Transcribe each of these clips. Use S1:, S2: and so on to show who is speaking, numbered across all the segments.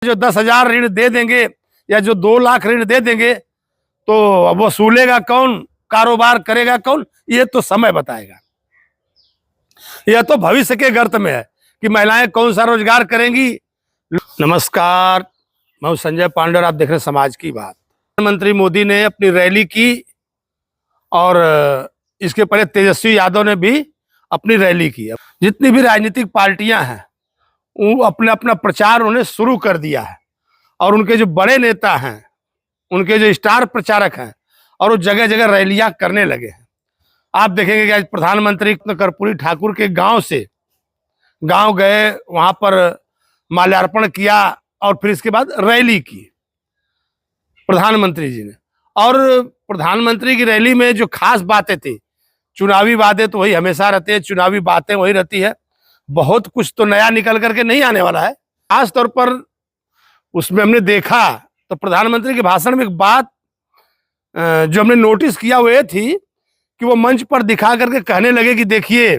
S1: जो 10,000 ऋण दे देंगे या जो 2 लाख ऋण दे देंगे तो अब वसूलेगा कौन, कारोबार करेगा कौन, ये तो समय बताएगा। यह तो भविष्य के गर्त में है कि महिलाएं कौन सा रोजगार करेंगी। नमस्कार, मैं हूं संजय पांडे और आप देख रहे हैं समाज की बात। प्रधानमंत्री मोदी ने अपनी रैली की और इसके पहले तेजस्वी यादव ने भी अपनी रैली की। जितनी भी राजनीतिक पार्टियां हैं वो अपना अपना प्रचार उन्होंने शुरू कर दिया है और उनके जो बड़े नेता हैं, उनके जो स्टार प्रचारक हैं और वो जगह जगह रैलियां करने लगे हैं। आप देखेंगे कि आज प्रधानमंत्री कर्पूरी ठाकुर के गांव से गांव गए, वहां पर माल्यार्पण किया और फिर इसके बाद रैली की प्रधानमंत्री जी ने। और प्रधानमंत्री की रैली में जो खास बातें थी, चुनावी बातें तो वही हमेशा रहती है, चुनावी बातें वही रहती है, बहुत कुछ तो नया निकल करके नहीं आने वाला है। खास तौर पर उसमें हमने देखा तो प्रधानमंत्री के भाषण में एक बात जो हमने नोटिस किया वो ये थी कि वो मंच पर दिखा करके कहने लगे कि देखिए,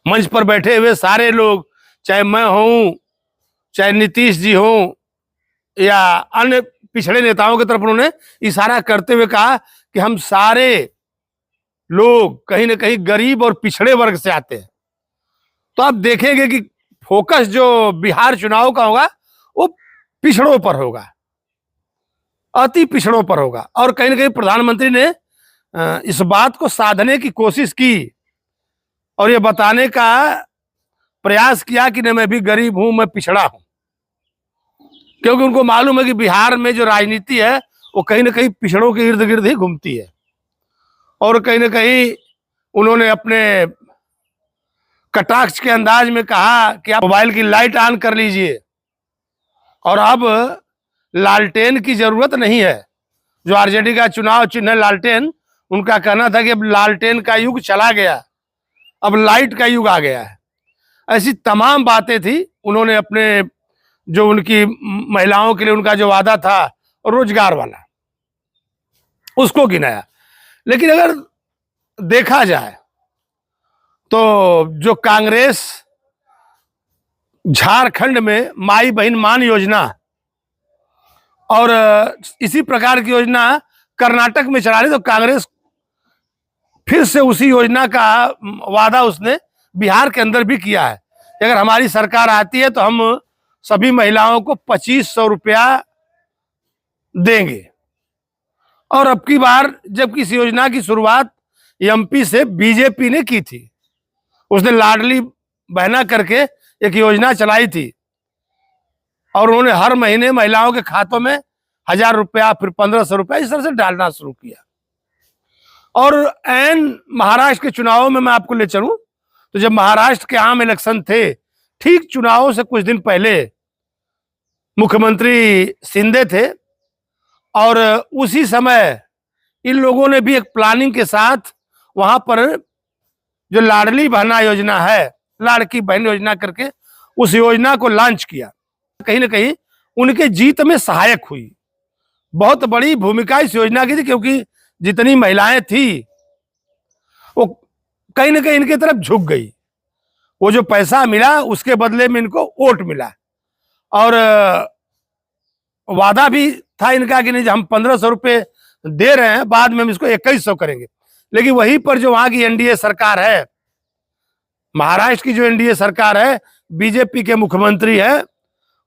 S1: मंच पर बैठे हुए सारे लोग, चाहे मैं हूं, चाहे नीतीश जी हों या अन्य पिछड़े नेताओं की तरफ उन्होंने इशारा करते हुए कहा कि हम सारे लोग कहीं ना कहीं गरीब और पिछड़े वर्ग से आते हैं। तो आप देखेंगे कि फोकस जो बिहार चुनाव का होगा वो पिछड़ों पर होगा, अति पिछड़ों पर होगा। और कहीं ना कहीं प्रधानमंत्री ने इस बात को साधने की कोशिश की और ये बताने का प्रयास किया कि नहीं, मैं भी गरीब हूं, मैं पिछड़ा हूं, क्योंकि उनको मालूम है कि बिहार में जो राजनीति है वो कहीं ना कहीं पिछड़ों के इर्द गिर्द ही घूमती है। और कहीं ना कहीं उन्होंने अपने कटाक्ष के अंदाज में कहा कि आप मोबाइल की लाइट ऑन कर लीजिए और अब लालटेन की जरूरत नहीं है। जो आरजेडी का चुनाव चिन्ह है लालटेन, उनका कहना था कि अब लालटेन का युग चला गया, अब लाइट का युग आ गया है। ऐसी तमाम बातें थी। उन्होंने अपने जो उनकी महिलाओं के लिए उनका जो वादा था रोजगार वाला, उसको गिनाया। लेकिन अगर देखा जाए तो जो कांग्रेस झारखंड में माई बहन मान योजना और इसी प्रकार की योजना कर्नाटक में चला रही, तो कांग्रेस फिर से उसी योजना का वादा उसने बिहार के अंदर भी किया है। अगर हमारी सरकार आती है तो हम सभी महिलाओं को 2500 रुपया देंगे। और अब की बार जबकि इस योजना की शुरुआत एमपी से बीजेपी ने की थी, उसने लाडली बहना करके एक योजना चलाई थी और उन्होंने हर महीने महिलाओं के खातों में 1000 रुपया, फिर 1500 रुपया इस तरह से डालना शुरू किया। और एन महाराष्ट्र के चुनावों में मैं आपको ले चलूं तो जब महाराष्ट्र के आम इलेक्शन थे, ठीक चुनावों से कुछ दिन पहले मुख्यमंत्री शिंदे थे और उसी समय इन लोगों ने भी एक प्लानिंग के साथ वहां पर जो लाडली बहना योजना है, लाड़की बहन योजना करके उस योजना को लॉन्च किया। कहीं ना कहीं उनके जीत में सहायक हुई। बहुत बड़ी भूमिका इस योजना की थी, क्योंकि जितनी महिलाएं थी वो कहीं ना कहीं इनके तरफ झुक गई। वो जो पैसा मिला उसके बदले में इनको वोट मिला और वादा भी था इनका कि नहीं, हम 1500 रुपये दे रहे हैं, बाद में हम इसको 2100 करेंगे। लेकिन वहीं पर जो वहां की एनडीए सरकार है, महाराष्ट्र की जो एनडीए सरकार है, बीजेपी के मुख्यमंत्री है,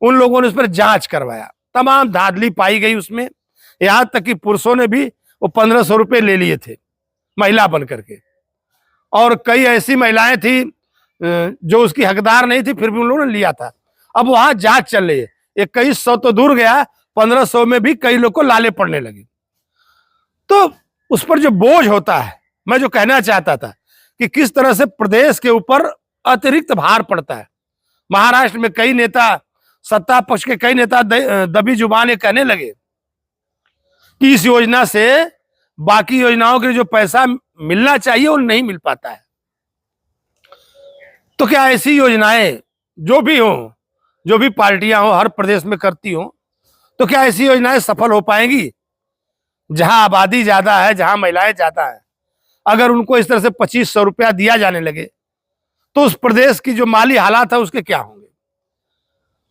S1: उन लोगों ने उस पर जांच करवाया। तमाम धांधली पाई गई उसमें, यहां तक कि पुरुषों ने भी वो 1500 रुपये ले लिए थे महिला बन करके। और कई ऐसी महिलाएं थी जो उसकी हकदार नहीं थी, फिर भी उन लोगों ने लिया था। अब वहां जांच चल रही है। 2100 तो दूर गया, 1500 में भी कई लोग को लाले पड़ने लगे। तो उस पर जो बोझ होता है, मैं जो कहना चाहता था कि किस तरह से प्रदेश के ऊपर अतिरिक्त भार पड़ता है। महाराष्ट्र में कई नेता, सत्ता पक्ष के कई नेता दबी जुबान ये कहने लगे कि इस योजना से बाकी योजनाओं के लिए जो पैसा मिलना चाहिए वो नहीं मिल पाता है। तो क्या ऐसी योजनाएं जो भी हो, जो भी पार्टियां हो, हर प्रदेश में करती हो, तो क्या ऐसी योजनाएं सफल हो पाएंगी? जहां आबादी ज्यादा है, जहां महिलाएं ज्यादा है, अगर उनको इस तरह से 2500 रुपया दिया जाने लगे तो उस प्रदेश की जो माली हालात है उसके क्या होंगे?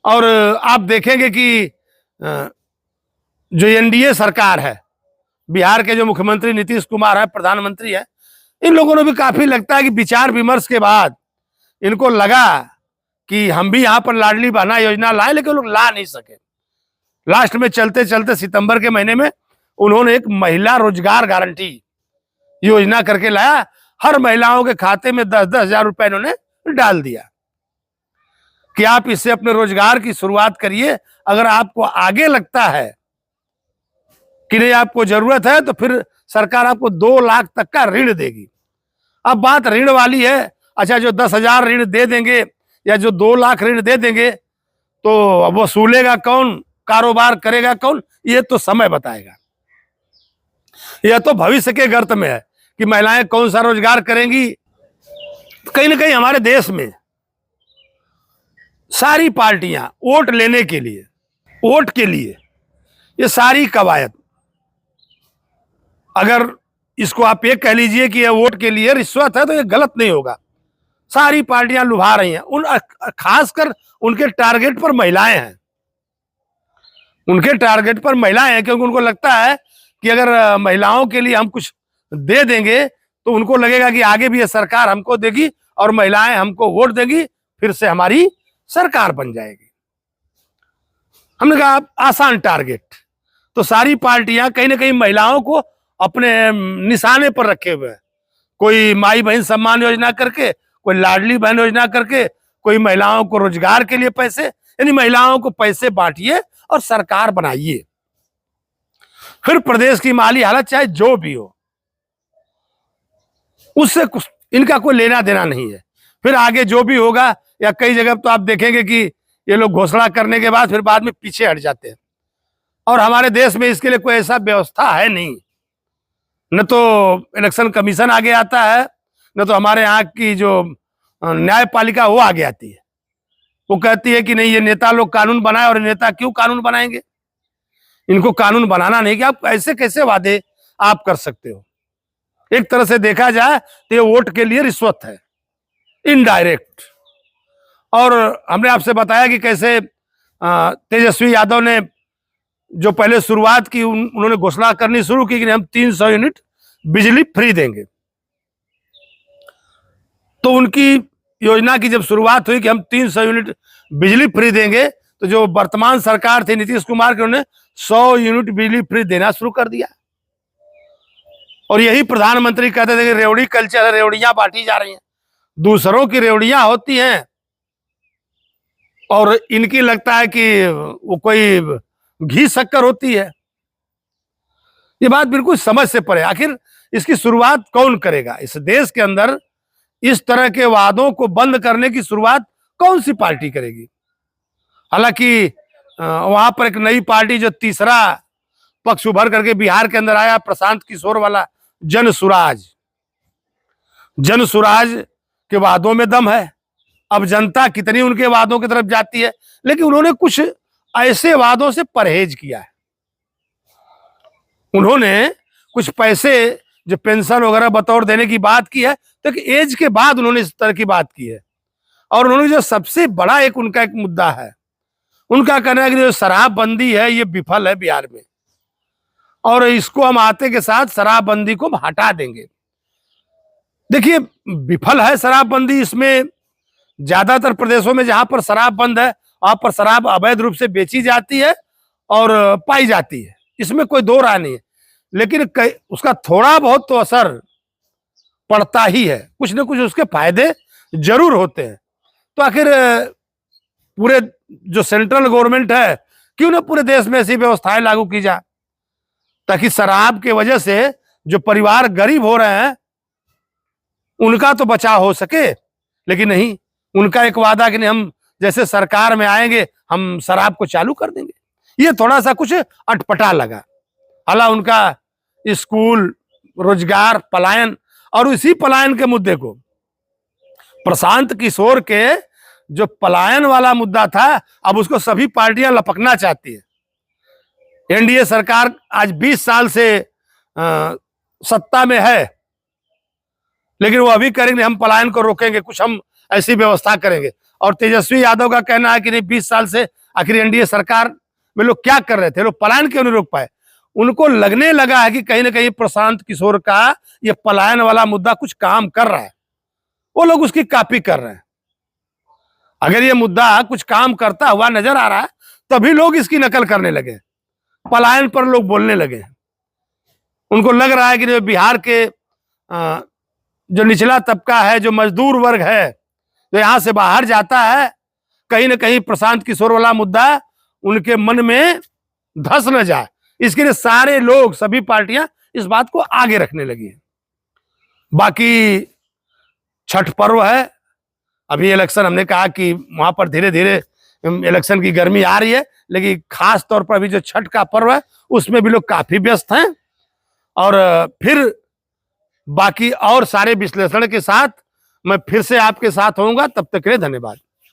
S1: और आप देखेंगे कि जो एनडीए सरकार है, बिहार के जो मुख्यमंत्री नीतीश कुमार है, प्रधानमंत्री है, इन लोगों ने भी काफी लगता है कि विचार विमर्श के बाद इनको लगा कि हम भी यहाँ पर लाडली बहना योजना लाए, लेकिन लोग ला नहीं सके। लास्ट में चलते चलते सितंबर के महीने में उन्होंने एक महिला रोजगार गारंटी योजना करके लाया। हर महिलाओं के खाते में 10-10 हजार रुपए इन्होंने डाल दिया कि आप इससे अपने रोजगार की शुरुआत करिए। अगर आपको आगे लगता है कि नहीं आपको जरूरत है तो फिर सरकार आपको 2 लाख तक का ऋण देगी। अब बात ऋण वाली है। अच्छा, जो 10,000 ऋण दे देंगे या जो 2 लाख ऋण दे देंगे तो वसूलेगा कौन, कारोबार करेगा कौन, ये तो समय बताएगा। यह तो भविष्य के गर्त में है कि महिलाएं कौन सा रोजगार करेंगी। कहीं ना कहीं हमारे देश में सारी पार्टियां वोट लेने के लिए, वोट के लिए ये सारी कवायद, अगर इसको आप ये कह लीजिए कि ये वोट के लिए रिश्वत है तो ये गलत नहीं होगा। सारी पार्टियां लुभा रही हैं। खासकर उनके टारगेट पर महिलाएं हैं, उनके टारगेट पर महिलाएं हैं, क्योंकि उनको लगता है कि अगर महिलाओं के लिए हम कुछ दे देंगे तो उनको लगेगा कि आगे भी ये सरकार हमको देगी और महिलाएं हमको वोट देगी, फिर से हमारी सरकार बन जाएगी। हमने कहा आसान टारगेट, तो सारी पार्टियां कहीं ना कहीं महिलाओं को अपने निशाने पर रखे हुए हैं। कोई माई बहन सम्मान योजना करके, कोई लाडली बहन योजना करके, कोई महिलाओं को रोजगार के लिए पैसे, यानी महिलाओं को पैसे बांटिए और सरकार बनाइए। फिर प्रदेश की माली हालत चाहे जो भी हो, उससे कुछ इनका कोई लेना देना नहीं है। फिर आगे जो भी होगा, या कई जगह तो आप देखेंगे कि ये लोग घोषणा करने के बाद फिर बाद में पीछे हट जाते हैं। और हमारे देश में इसके लिए कोई ऐसा व्यवस्था है नहीं। न तो इलेक्शन कमीशन आगे आता है, न तो हमारे यहाँ की जो न्यायपालिका वो आगे आती है। वो कहती है कि नहीं, ये नेता लोग कानून बनाए, और नेता क्यों कानून बनाएंगे, इनको कानून बनाना नहीं। कि आप ऐसे कैसे वादे आप कर सकते हो। एक तरह से देखा जाए तो ये वोट के लिए रिश्वत है, इनडायरेक्ट। और हमने आपसे बताया कि कैसे तेजस्वी यादव ने जो पहले शुरुआत की, उन्होंने घोषणा करनी शुरू की कि हम 300 यूनिट बिजली फ्री देंगे। तो उनकी योजना की जब शुरुआत हुई कि हम 300 यूनिट बिजली फ्री देंगे, तो जो वर्तमान सरकार थी नीतीश कुमार की, उन्होंने 100 यूनिट बिजली फ्री देना शुरू कर दिया। और यही प्रधानमंत्री कहते थे कि रेवड़ी कल्चर है, रेवड़ियां बांटी जा रही हैं, दूसरों की रेवड़ियां होती हैं और इनकी लगता है कि वो कोई घी शक्कर होती है। ये बात बिल्कुल समझ से परे। आखिर इसकी शुरुआत कौन करेगा इस देश के अंदर? इस तरह के वादों को बंद करने की शुरुआत कौन सी पार्टी करेगी? हालांकि वहां पर एक नई पार्टी जो तीसरा पक्ष उभर करके बिहार के अंदर आया, प्रशांत किशोर वाला जनसुराज। जनसुराज के वादों में दम है। अब जनता कितनी उनके वादों की तरफ जाती है, लेकिन उन्होंने कुछ ऐसे वादों से परहेज किया है। उन्होंने कुछ पैसे जो पेंशन वगैरह बतौर देने की बात की है, तो एज के बाद उन्होंने इस तरह की बात की है। और उन्होंने जो सबसे बड़ा उनका एक मुद्दा है, उनका कहना है कि जो शराबबंदी है ये विफल है बिहार में, और इसको हम आते के साथ शराबबंदी को हटा देंगे। देखिए, विफल है शराबबंदी, इसमें ज्यादातर प्रदेशों में जहां पर शराब बंद है, वहां पर शराब अवैध रूप से बेची जाती है और पाई जाती है, इसमें कोई दो राय नहीं है। लेकिन उसका थोड़ा बहुत तो असर पड़ता ही है, कुछ न कुछ उसके फायदे जरूर होते हैं। तो आखिर पूरे जो सेंट्रल गवर्नमेंट है, क्यों ना पूरे देश में ऐसी व्यवस्थाएं लागू की जाए, ताकि शराब के वजह से जो परिवार गरीब हो रहे हैं उनका तो बचाव हो सके। लेकिन नहीं, उनका एक वादा कि नहीं, हम जैसे सरकार में आएंगे हम शराब को चालू कर देंगे। ये थोड़ा सा कुछ अटपटा लगा। हालांकि उनका स्कूल, रोजगार, पलायन, और इसी पलायन के मुद्दे को, प्रशांत किशोर के जो पलायन वाला मुद्दा था, अब उसको सभी पार्टियां लपकना चाहती है। एनडीए सरकार आज 20 साल से सत्ता में है, लेकिन वो अभी करेंगे हम पलायन को रोकेंगे, कुछ हम ऐसी व्यवस्था करेंगे। और तेजस्वी यादव का कहना है कि नहीं 20 साल से आखिर एनडीए सरकार में लोग क्या कर रहे थे, लोग पलायन क्यों नहीं रोक पाए। उनको लगने लगा है कि कहीं ना कहीं प्रशांत किशोर का ये पलायन वाला मुद्दा कुछ काम कर रहा है, वो लोग उसकी कॉपी कर रहे हैं। अगर ये मुद्दा कुछ काम करता हुआ नजर आ रहा है तभी लोग इसकी नकल करने लगे, पलायन पर लोग बोलने लगे। उनको लग रहा है कि बिहार के जो निचला तबका है, जो मजदूर वर्ग है, जो यहां से बाहर जाता है, कहीं ना कहीं प्रशांत किशोर वाला मुद्दा उनके मन में धस न जाए, इसके लिए सारे लोग, सभी पार्टियां इस बात को आगे रखने लगी है। बाकी छठ पर्व है, अभी इलेक्शन, हमने कहा कि वहां पर धीरे धीरे इलेक्शन की गर्मी आ रही है, लेकिन खास तौर पर अभी जो छठ का पर्व है उसमें भी लोग काफी व्यस्त हैं। और फिर बाकी और सारे विश्लेषण के साथ मैं फिर से आपके साथ होऊंगा। तब तक के लिए धन्यवाद।